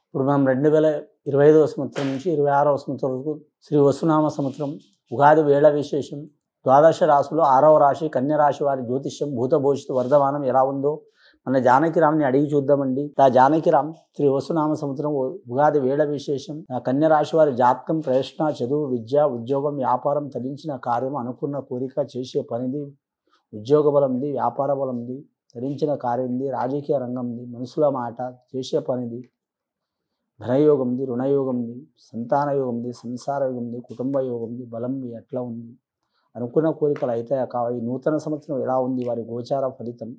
ఇప్పుడు మనం 2025వ సంవత్సరం నుంచి 26వ సంవత్సరం వరకు శ్రీ వసునామ సంవత్సరం ఉగాది వేళ విశేషం ద్వాదశ రాశుల్లో 6వ రాశి కన్య రాశి వారి జ్యోతిష్యం భూతభవిష్యత్తు వర్ధమానం ఎలా ఉందో మన జానకిరామ్ని అడిగి చూద్దామండి. ఆ జానకిరామ్ శ్రీ వసునామ సంవత్సరం ఉగాది వేళ విశేషం కన్య రాశి వారి జాతకం ప్రయత్న చదువు విద్య ఉద్యోగం వ్యాపారం తరించిన కార్యం అనుకున్న కోరిక చేసే పనిది ఉద్యోగ బలంది వ్యాపార బలంది తరించిన కార్యంది రాజకీయ రంగంది మనసుల మాట చేసే పనిది ధనయోగంది రుణయోగంది సంతాన యోగంది సంసార యోగంది కుటుంబ యోగంది బలం ఎట్లా ఉంది అనుకున్న కోరికలు అయితే కావాలి. నూతన సంవత్సరం ఎలా ఉంది వారి గోచార ఫలితం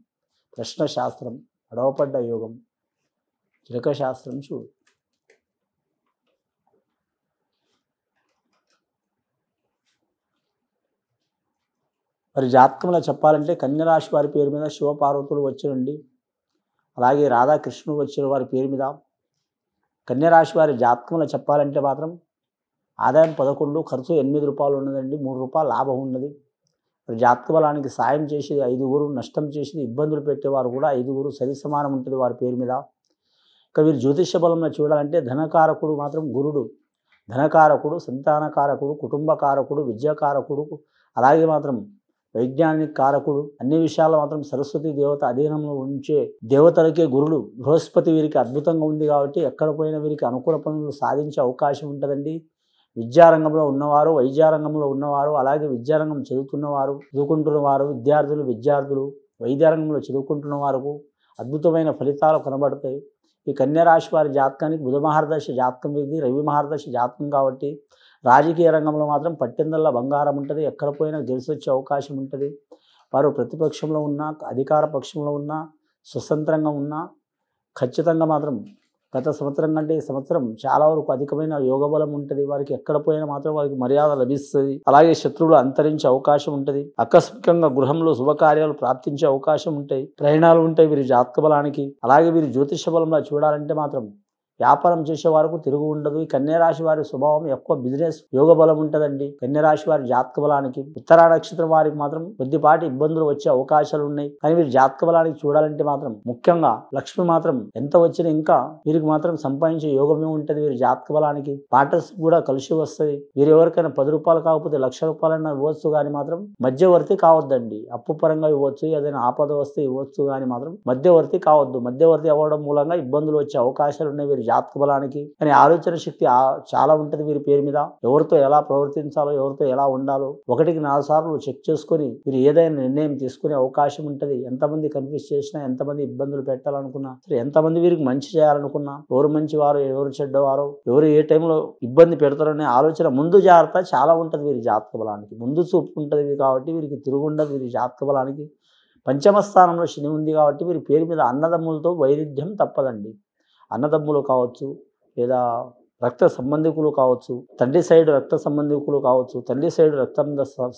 ప్రశ్న శాస్త్రం అడవపడ్డ యోగం చిరక శాస్త్రం చూడు. మరి జాతకంలో చెప్పాలంటే కన్యరాశి వారి పేరు మీద శివపార్వతులు వచ్చినండి, అలాగే రాధాకృష్ణుడు వచ్చిన వారి పేరు మీద. కన్యరాశి వారి జాతకంలో చెప్పాలంటే మాత్రం ఆదాయం 11, ఖర్చు 8 రూపాయలు ఉన్నదండి, 3 రూపాయలు లాభం ఉన్నది. జాతక బలానికి సాయం చేసేది 5, నష్టం చేసేది ఇబ్బందులు పెట్టేవారు కూడా 5 సరి సమానం ఉంటుంది వారి పేరు మీద. ఇక వీరు జ్యోతిష బలంలో చూడాలంటే ధనకారకుడు మాత్రం గురుడు, ధనకారకుడు సంతానకారకుడు కుటుంబకారకుడు విద్యాకారకుడు, అలాగే మాత్రం వైజ్ఞానిక కారకుడు, అన్ని విషయాల్లో మాత్రం సరస్వతి దేవత అధీనంలో ఉంచే దేవతలకే గురుడు బృహస్పతి వీరికి అద్భుతంగా ఉంది కాబట్టి ఎక్కడ పోయినా వీరికి అనుకూల పనులు సాధించే అవకాశం ఉంటుందండి. విద్యారంగంలో ఉన్నవారు వైద్యారంగంలో ఉన్నవారు అలాగే విద్యారంగం చదువుకుంటున్నవారు విద్యార్థులు వైద్యరంగంలో చదువుకుంటున్న వారు అద్భుతమైన ఫలితాలు కనబడతాయి. ఈ కన్యరాశి వారి జాతకానికి బుధ మహర్దశ జాతకం ఇది, రవి మహర్దశ జాతకం కాబట్టి రాజకీయ రంగంలో మాత్రం పట్టిందల్లా బంగారం ఉంటుంది, ఎక్కడ పోయినా గెలిచి వచ్చే అవకాశం ఉంటుంది. వారు ప్రతిపక్షంలో ఉన్నా అధికార పక్షంలో ఉన్నా స్వతంత్రంగా ఉన్నా ఖచ్చితంగా మాత్రం గత సంవత్సరం కంటే ఈ సంవత్సరం చాలా వరకు అధికమైన యోగ బలం ఉంటుంది. వారికి ఎక్కడ పోయినా మాత్రం వారికి మర్యాద లభిస్తుంది, అలాగే శత్రువులు అంతరించే అవకాశం ఉంటుంది. ఆకస్మికంగా గృహంలో శుభకార్యాలు ప్రాప్తించే అవకాశం ఉంటాయి, ప్రయాణాలు ఉంటాయి వీరి జాతక బలానికి. అలాగే వీరి జ్యోతిష బలంలో చూడాలంటే మాత్రం వ్యాపారం చేసే వారికి తిరుగు ఉండదు. ఈ కన్యరాశి వారి స్వభావం ఎక్కువ బిజినెస్ యోగ బలం ఉంటుందండి. కన్యరాశి వారి జాతక బలానికి ఉత్తరా నక్షత్రం వారికి మాత్రం కొద్దిపాటి ఇబ్బందులు వచ్చే అవకాశాలు ఉన్నాయి. కానీ వీరి జాతక బలానికి చూడాలంటే మాత్రం ముఖ్యంగా లక్ష్మి మాత్రం ఎంత వచ్చినా ఇంకా వీరికి మాత్రం సంపాదించే యోగమే ఉంటుంది. వీరి జాతక బలానికి పార్టర్స్ కూడా కలిసి వస్తుంది. వీరు ఎవరికైనా 10 రూపాయలు కాకపోతే 1,00,000 రూపాయలైనా ఇవ్వచ్చు, కానీ మాత్రం మధ్యవర్తి కావద్దండి. అప్పు పరంగా ఇవ్వచ్చు, ఏదైనా ఆపద వస్తే ఇవ్వచ్చు, కానీ మాత్రం మధ్యవర్తి కావద్దు. మధ్యవర్తి అవ్వడం మూలంగా ఇబ్బందులు వచ్చే అవకాశాలు ఉన్నాయి వీరి జాతక బలానికి. కానీ ఆలోచన శక్తి చాలా ఉంటుంది వీరి పేరు మీద. ఎవరితో ఎలా ప్రవర్తించాలో ఎవరితో ఎలా ఉండాలో 1కి 4 సార్లు చెక్ చేసుకుని వీరు ఏదైనా నిర్ణయం తీసుకునే అవకాశం ఉంటుంది. ఎంతమంది కన్ఫ్యూజ్ చేసినా ఎంతమంది ఇబ్బందులు పెట్టాలనుకున్నా సరే, ఎంతమంది వీరికి మంచి చేయాలనుకున్నా ఎవరు మంచివారు ఎవరు చెడ్డవారు ఎవరు ఏ టైంలో ఇబ్బంది పెడతారనే ఆలోచన ముందు జాగ్రత్త చాలా ఉంటుంది వీరి జాతక బలానికి. ముందు చూపు ఉంటుంది కాబట్టి వీరికి తిరుగుండదు. వీరి జాతక బలానికి పంచమ స్థానంలో శని ఉంది కాబట్టి వీరి పేరు మీద అన్నదమ్ములతో వైరుధ్యం తప్పదండి. అన్నదమ్ములు కావచ్చు, లేదా రక్త సంబంధికులు కావచ్చు, తండ్రి సైడ్ రక్త సంబంధికులు కావచ్చు, తల్లి సైడ్ రక్త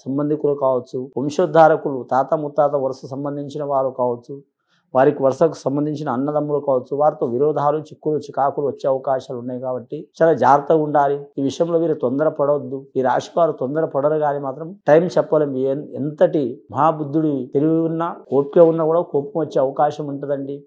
సంబంధికులు కావచ్చు, వంశోద్ధారకులు తాత ముత్తాత వరుస సంబంధించిన వారు కావచ్చు, వారికి వరుసకు సంబంధించిన అన్నదమ్ములు కావచ్చు, వారితో విరోధాలు చిక్కులు చికాకులు వచ్చే అవకాశాలు ఉన్నాయి. కాబట్టి చాలా జాగ్రత్తగా ఉండాలి. ఈ విషయంలో వీరు తొందర పడవద్దు. ఈ రాశి వారు తొందర పడరు, కానీ మాత్రం టైం చెప్పలేము. ఎంతటి మహాబుద్ధుడి తెలివి ఉన్నా ఓపిక ఉన్నా కూడా కోపం వచ్చే అవకాశం ఉంటుందండి.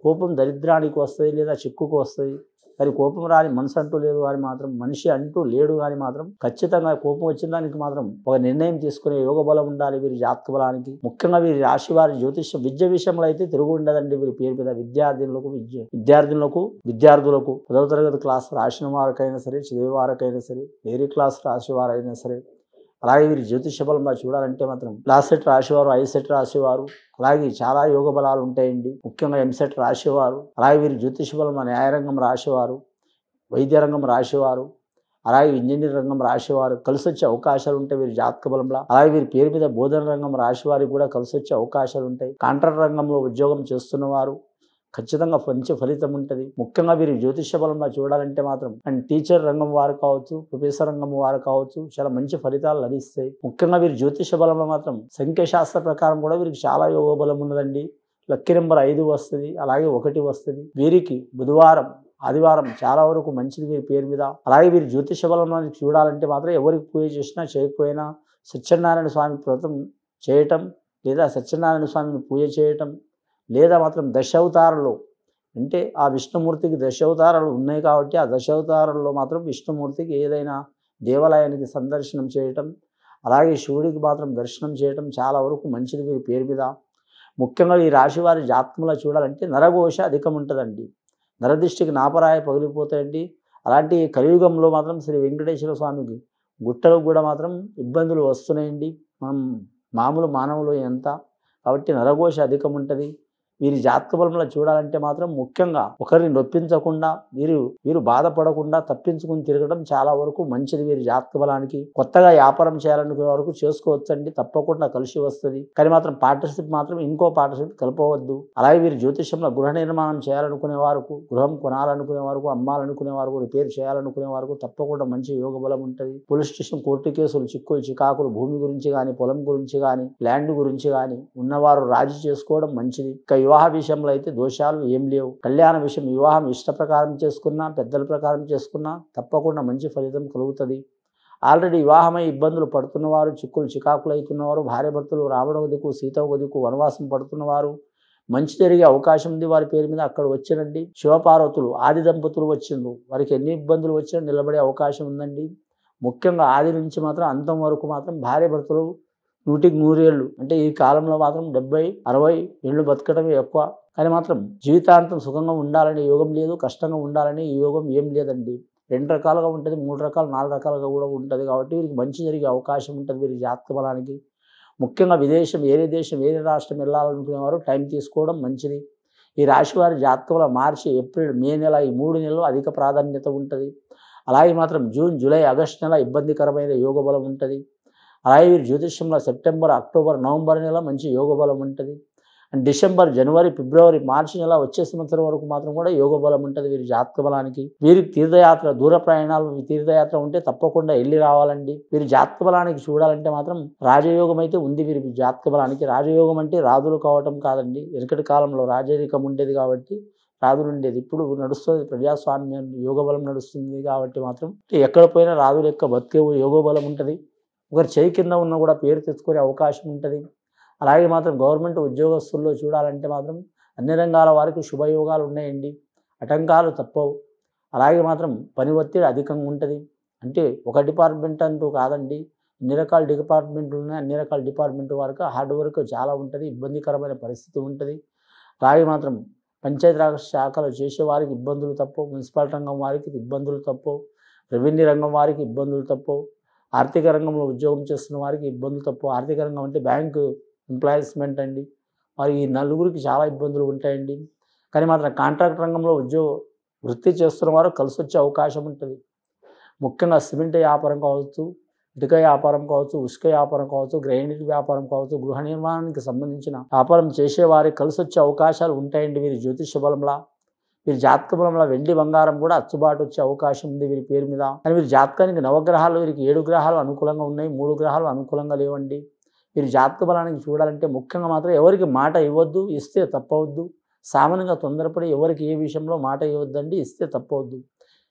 కోపం దరిద్రానికి వస్తుంది లేదా చిక్కుకు వస్తుంది, కానీ కోపం రాని మనసు అంటూ లేదు, కానీ మాత్రం మనిషి అంటూ లేడు, కానీ మాత్రం ఖచ్చితంగా కోపం వచ్చిన దానికి మాత్రం ఒక నిర్ణయం తీసుకునే యోగ బలం ఉండాలి వీరి జాతక బలానికి. ముఖ్యంగా వీరి రాశి వారి జ్యోతిష్యం విద్య విషయంలో అయితే తిరుగు ఉండదండి. వీరి పేరు మీద విద్యార్థులకు 10వ తరగతి క్లాస్ రాసిన వారికైనా సరే, చదివే వారికైనా సరే, వేరే క్లాస్ రాసే వారైనా సరే, అలాగే వీరి జ్యోతిష బలంలో చూడాలంటే మాత్రం క్లాస్ సెట్ రాసేవారు, ఐ సెట్ రాసేవారు, అలాగే చాలా యోగ బలాలు ఉంటాయండి. ముఖ్యంగా ఎంసెట్ రాసేవారు, అలాగే వీరి జ్యోతిష బలంలో న్యాయరంగం రాసేవారు, వైద్య రంగం రాసేవారు, అలాగే ఇంజనీర్ రంగం రాసేవారు కలిసి వచ్చే అవకాశాలు ఉంటాయి వీరి జాతక బలంలో. అలాగే వీరి పేరు మీద బోధన రంగం రాసేవారికి కూడా కలిసి వచ్చే అవకాశాలు ఉంటాయి. కాంట్రాక్ట్ రంగంలో ఉద్యోగం చేస్తున్నవారు ఖచ్చితంగా మంచి ఫలితం ఉంటుంది. ముఖ్యంగా వీరి జ్యోతిష బలంలో చూడాలంటే మాత్రం అండ్ టీచర్ రంగం వారు కావచ్చు, ప్రొఫెసర్ రంగం వారు కావచ్చు, చాలా మంచి ఫలితాలు లభిస్తాయి. ముఖ్యంగా వీరి జ్యోతిష బలంలో మాత్రం సంఖ్యాశాస్త్ర ప్రకారం కూడా వీరికి చాలా యోగ బలం ఉన్నదండి. లక్కీ నెంబర్ 5 వస్తుంది, అలాగే 1 వస్తుంది. వీరికి బుధవారం ఆదివారం చాలా వరకు మంచిది వీరి పేరు మీద. అలాగే వీరి జ్యోతిష బలంలో చూడాలంటే మాత్రం ఎవరికి పూజ చేసినా చేయకపోయినా సత్యనారాయణ స్వామి వ్రతం చేయటం, లేదా సత్యనారాయణ స్వామిని పూజ చేయటం, లేదా మాత్రం దశావతారంలో అంటే ఆ విష్ణుమూర్తికి దశావతారాలు ఉన్నాయి కాబట్టి ఆ దశావతారాల్లో మాత్రం విష్ణుమూర్తికి ఏదైనా దేవాలయానికి సందర్శనం చేయటం, అలాగే శివుడికి మాత్రం దర్శనం చేయటం చాలా వరకు మంచిది వీరి పేరు మీద. ముఖ్యంగా ఈ రాశి వారి జాతకంలో చూడాలంటే నరఘోష అధికం ఉంటుందండి. నరదృష్టికి నాపరాయ పగిలిపోతాయండి. అలాంటి కలియుగంలో మాత్రం శ్రీ వెంకటేశ్వర స్వామికి గుట్టలకు కూడా మాత్రం ఇబ్బందులు వస్తున్నాయండి. మనం మామూలు మానవులు ఎంత కాబట్టి నరఘోష అధికం ఉంటుంది. వీరి జాతక బలంలో చూడాలంటే మాత్రం ముఖ్యంగా ఒకరిని నొప్పించకుండా వీరు బాధపడకుండా తప్పించుకుని తిరగడం చాలా వరకు మంచిది. వీరి జాతక బలానికి కొత్తగా వ్యాపారం చేయాలనుకునే వరకు చేసుకోవచ్చండి, తప్పకుండా కలిసి వస్తుంది. కానీ మాత్రం పార్ట్నర్షిప్ మాత్రం ఇంకో పార్ట్నర్షిప్ కలపవద్దు. అలాగే వీరి జ్యోతిష్యంలో గృహ నిర్మాణం చేయాలనుకునే వారికి, గృహం కొనాలనుకునే వారికి, అమ్మాలనుకునే వారికి, రిపేర్ చేయాలనుకునే వారికి తప్పకుండా మంచి యోగ బలం ఉంటుంది. పోలీస్ స్టేషన్, కోర్టు కేసులు, చిక్కులు చికాకులు, భూమి గురించి కానీ, పొలం గురించి కానీ, ల్యాండ్ గురించి కానీ ఉన్నవారు రాజీ చేసుకోవడం మంచిది. వివాహ విషయంలో అయితే దోషాలు ఏం లేవు. కళ్యాణ విషయం, వివాహం ఇష్ట ప్రకారం చేసుకున్నా, పెద్దల ప్రకారం చేసుకున్నా తప్పకుండా మంచి ఫలితం కలుగుతుంది. ఆల్రెడీ వివాహమై ఇబ్బందులు పడుతున్నవారు, చిక్కులు చికాకులు అవుతున్నవారు, భార్య భర్తలు రావడం దిక్కు, సీత దిక్కు వనవాసం పడుతున్నవారు మంచి జరిగే అవకాశం ఉంది. వారి పేరు మీద అక్కడ వచ్చినండి. శివపార్వతులు ఆది దంపతులు వచ్చిండ్రు. వారికి ఎన్ని ఇబ్బందులు వచ్చినా నిలబడే అవకాశం ఉందండి. ముఖ్యంగా ఆది నుంచి మాత్రం అంతం వరకు మాత్రం భార్య భర్తలు 100కి 100 ఏళ్ళు, అంటే ఈ కాలంలో మాత్రం 70-60 ఏళ్ళు బతకడమే ఎక్కువ. కానీ మాత్రం జీవితాంతం సుఖంగా ఉండాలనే యోగం లేదు, కష్టంగా ఉండాలనే ఈ యోగం ఏం లేదండి. 2 రకాలుగా ఉంటుంది, 3 రకాలు, 4 రకాలుగా కూడా ఉంటుంది. కాబట్టి వీరికి మంచి జరిగే అవకాశం ఉంటుంది వీరి జాతక బలానికి. ముఖ్యంగా విదేశం, వేరే దేశం, వేరే రాష్ట్రం వెళ్ళాలనుకునేవారు టైం తీసుకోవడం మంచిది. ఈ రాశి వారి జాతక బలం మార్చి, ఏప్రిల్, మే నెల, ఈ 3 నెలలు అధిక ప్రాధాన్యత ఉంటుంది. అలాగే మాత్రం జూన్, జూలై, ఆగస్టు నెల ఇబ్బందికరమైన యోగ బలం ఉంటుంది. అలాగే వీరి జ్యోతిష్యంలో సెప్టెంబర్, అక్టోబర్, నవంబర్ నెల మంచి యోగ బలం ఉంటుంది. అండ్ డిసెంబర్, జనవరి, ఫిబ్రవరి, మార్చి నెల వచ్చే సంవత్సరం వరకు మాత్రం కూడా యోగ బలం ఉంటుంది వీరి జాతక బలానికి. వీరికి తీర్థయాత్ర, దూర ప్రయాణాలు, తీర్థయాత్ర ఉంటే తప్పకుండా వెళ్ళి రావాలండి. వీరి జాతక బలానికి చూడాలంటే మాత్రం రాజయోగం అయితే ఉంది వీరి జాతక బలానికి. రాజయోగం అంటే రాజులు కావటం కాదండి. వెనకటి కాలంలో రాజరికం ఉండేది కాబట్టి రాజులు ఉండేది. ఇప్పుడు నడుస్తుంది ప్రజాస్వామ్యం, యోగ బలం నడుస్తుంది కాబట్టి మాత్రం ఎక్కడ పోయినా రాజుల యొక్క బతికే యోగ బలం ఉంటుంది. ఒకరి చేయి కింద ఉన్న కూడా పేరు తెచ్చుకునే అవకాశం ఉంటుంది. అలాగే మాత్రం గవర్నమెంట్ ఉద్యోగస్తుల్లో చూడాలంటే మాత్రం అన్ని రంగాల వారికి శుభయోగాలు ఉన్నాయండి. ఆటంకాలు తప్పవు. అలాగే మాత్రం పని ఒత్తిడి అధికంగా ఉంటుంది. అంటే ఒక డిపార్ట్మెంట్ అంటూ కాదండి, అన్ని రకాల డిపార్ట్మెంట్లు ఉన్నాయి. అన్ని రకాల డిపార్ట్మెంట్ వారికి హార్డ్ వర్క్ చాలా ఉంటుంది, ఇబ్బందికరమైన పరిస్థితి ఉంటుంది. అలాగే మాత్రం పంచాయతీరాజ్ శాఖలు చేసే వారికి ఇబ్బందులు తప్పవు, మున్సిపల్ రంగం వారికి ఇబ్బందులు తప్పవు, రెవెన్యూ రంగం వారికి ఇబ్బందులు తప్పవు, ఆర్థిక రంగంలో ఉద్యోగం చేస్తున్న వారికి ఇబ్బందులు తప్పవు. ఆర్థిక రంగం అంటే బ్యాంకు ఎంప్లాయీస్మెంట్ అండి, మరి ఈ నలుగురికి చాలా ఇబ్బందులు ఉంటాయండి. కానీ మాత్రం కాంట్రాక్ట్ రంగంలో వృత్తి చేస్తున్న వారు కలిసి వచ్చే అవకాశం ఉంటుంది. ముఖ్యంగా సిమెంట్ వ్యాపారం కావచ్చు, ఇటుక వ్యాపారం కావచ్చు, ఉసుక వ్యాపారం కావచ్చు, గ్రైనేజ్ వ్యాపారం కావచ్చు, గృహ నిర్మాణానికి సంబంధించిన వ్యాపారం చేసేవారికి కలిసి వచ్చే అవకాశాలు ఉంటాయండి వీరి జ్యోతిష బలంలా. వీరి జాతక బలంలో వెండి బంగారం కూడా అచ్చుబాటు వచ్చే అవకాశం ఉంది వీరి పేరు మీద. కానీ వీరి జాతకానికి నవగ్రహాలు, వీరికి 7 గ్రహాలు అనుకూలంగా ఉన్నాయి, 3 గ్రహాలు అనుకూలంగా లేవండి. వీరి జాతక బలానికి చూడాలంటే ముఖ్యంగా మాత్రం ఎవరికి మాట ఇవ్వద్దు, ఇస్తే తప్పవద్దు. సామాన్యంగా తొందరపడి ఎవరికి ఏ విషయంలో మాట ఇవ్వద్దండి, ఇస్తే తప్పవద్దు.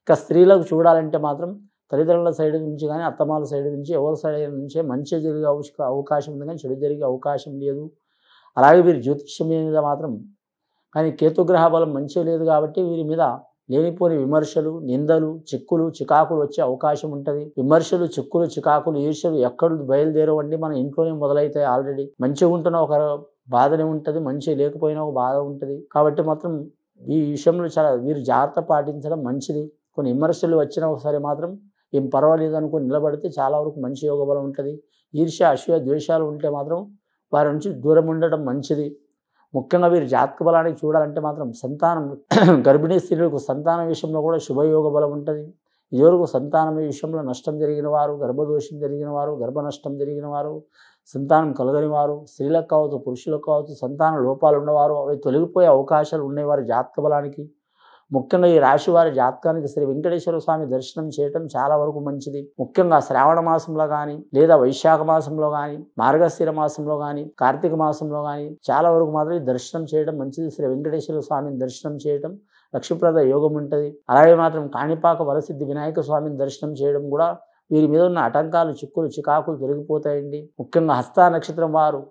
ఇక స్త్రీలకు చూడాలంటే మాత్రం తల్లిదండ్రుల సైడ్ నుంచి కానీ, అత్తమాల సైడ్ నుంచి, ఎవరి సైడ్ నుంచే మంచి జరిగే అవకాశం ఉంది కానీ చెడు జరిగే అవకాశం లేదు. అలాగే వీరి జ్యోతిష్యం మీద మాత్రం కానీ కేతుగ్రహ బలం మంచిగా లేదు కాబట్టి వీరి మీద లేనిపోని విమర్శలు, నిందలు, చిక్కులు చికాకులు వచ్చే అవకాశం ఉంటుంది. విమర్శలు, చిక్కులు, చికాకులు, ఈర్ష్యలు ఎక్కడ బయలుదేరవండి, మన ఇంట్లోనే మొదలవుతాయి. ఆల్రెడీ మంచిగా ఉంటున్న ఒక బాధనే ఉంటుంది, మంచి లేకపోయినా ఒక బాధ ఉంటుంది. కాబట్టి మాత్రం ఈ విషయంలో చాలా వీరు జాగ్రత్త పాటించడం మంచిది. కొన్ని విమర్శలు వచ్చినా ఒకసారి మాత్రం ఏం పర్వాలేదు అనుకుని నిలబడితే చాలా వరకు మంచి యోగ బలం ఉంటుంది. ఈర్ష్య, అసూయ, ద్వేషాలు ఉంటే మాత్రం వారి నుంచి దూరం ఉండడం మంచిది. ముఖ్యంగా వీరి జాతక బలానికి చూడాలంటే మాత్రం సంతానం, గర్భిణీ స్త్రీలకు సంతానం విషయంలో కూడా శుభయోగ బలం ఉంటుంది. ఇదివరకు సంతానం విషయంలో నష్టం జరిగిన వారు, గర్భదోషం జరిగిన వారు, గర్భ నష్టం జరిగిన వారు, సంతానం కలగని వారు, స్త్రీలకు కావచ్చు, పురుషులకు కావచ్చు, సంతాన లోపాలు ఉన్నవారు అవి తొలగిపోయే అవకాశాలు ఉన్నాయి వారి జాతక బలానికి. ముఖ్యంగా ఈ రాశి వారి జాతకానికి శ్రీ వెంకటేశ్వర స్వామి దర్శనం చేయటం చాలా వరకు మంచిది. ముఖ్యంగా శ్రావణ మాసంలో కానీ, లేదా వైశాఖ మాసంలో కానీ, మార్గశిర మాసంలో కానీ, కార్తీక మాసంలో కానీ చాలా వరకు మాత్రం దర్శనం చేయడం మంచిది. శ్రీ వెంకటేశ్వర స్వామిని దర్శనం చేయడం లక్ష్మీప్రద యోగం ఉంటుంది. అలాగే మాత్రం కాణిపాక వరసిద్ధి వినాయక స్వామిని దర్శనం చేయడం కూడా వీరి మీద ఉన్న ఆటంకాలు, చిక్కులు, చికాకులు తొలగిపోతాయండి. ముఖ్యంగా హస్త నక్షత్రం వారు,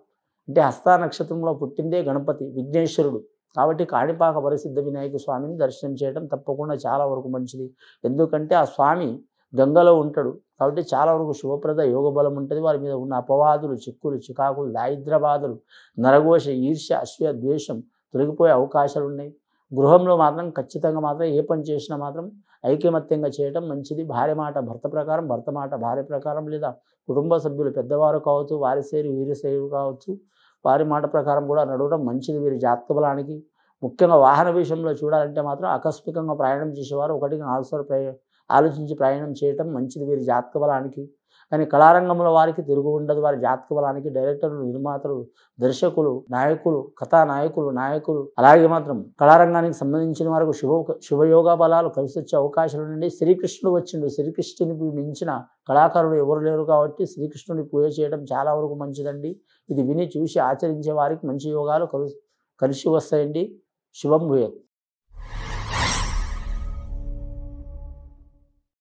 అంటే హస్త నక్షత్రంలో పుట్టిందే గణపతి, విఘ్నేశ్వరుడు. కాబట్టి కాణిపాక వరసిద్ధ వినాయక స్వామిని దర్శనం చేయడం తప్పకుండా చాలా వరకు మంచిది. ఎందుకంటే ఆ స్వామి గంగలో ఉంటాడు కాబట్టి చాలా వరకు శుభప్రద యోగ బలం ఉంటుంది. వారి మీద ఉన్న అపవాదులు, చిక్కులు, చికాకులు, దారిద్ర్యబాధలు, నరఘోష, ఈర్ష్య, అసూయ, ద్వేషం తొలగిపోయే అవకాశాలు ఉన్నాయి. గృహంలో మాత్రం ఖచ్చితంగా మాత్రం ఏ పని చేసినా మాత్రం ఐకమత్యంగా చేయడం మంచిది. భార్య మాట భర్త ప్రకారం, భర్త మాట భార్య ప్రకారం, లేదా కుటుంబ సభ్యులు పెద్దవారు కావచ్చు, వారి సేరు వీరి సేరు కావచ్చు, వారి మాట ప్రకారం కూడా నడవడం మంచిది వీరి జాతక బలానికి. ముఖ్యంగా వాహన విషయంలో చూడాలంటే మాత్రం ఆకస్మికంగా ప్రయాణం చేసేవారు 1కి 4 సార్లు ఆలోచించి ప్రయాణం చేయటం మంచిది వీరి జాతక బలానికి. కానీ కళారంగంలో వారికి తిరుగు ఉండదు. వారి జాతక బలానికి డైరెక్టర్లు, నిర్మాతలు, దర్శకులు, నాయకులు, నాయకులు అలాగే మాత్రం కళారంగానికి సంబంధించిన వారికి శుభయోగ బలాలు కలిసి వచ్చే అవకాశాలు నుండి శ్రీకృష్ణుడు వచ్చిండు. శ్రీకృష్ణునికి మించిన కళాకారులు ఎవరు లేరు కాబట్టి శ్రీకృష్ణుని పూజ చేయడం చాలా వరకు మంచిదండి. ఇది విని చూసి ఆచరించే వారికి మంచి యోగాలు కలిసి వస్తాయండి. శుభం భూయత్.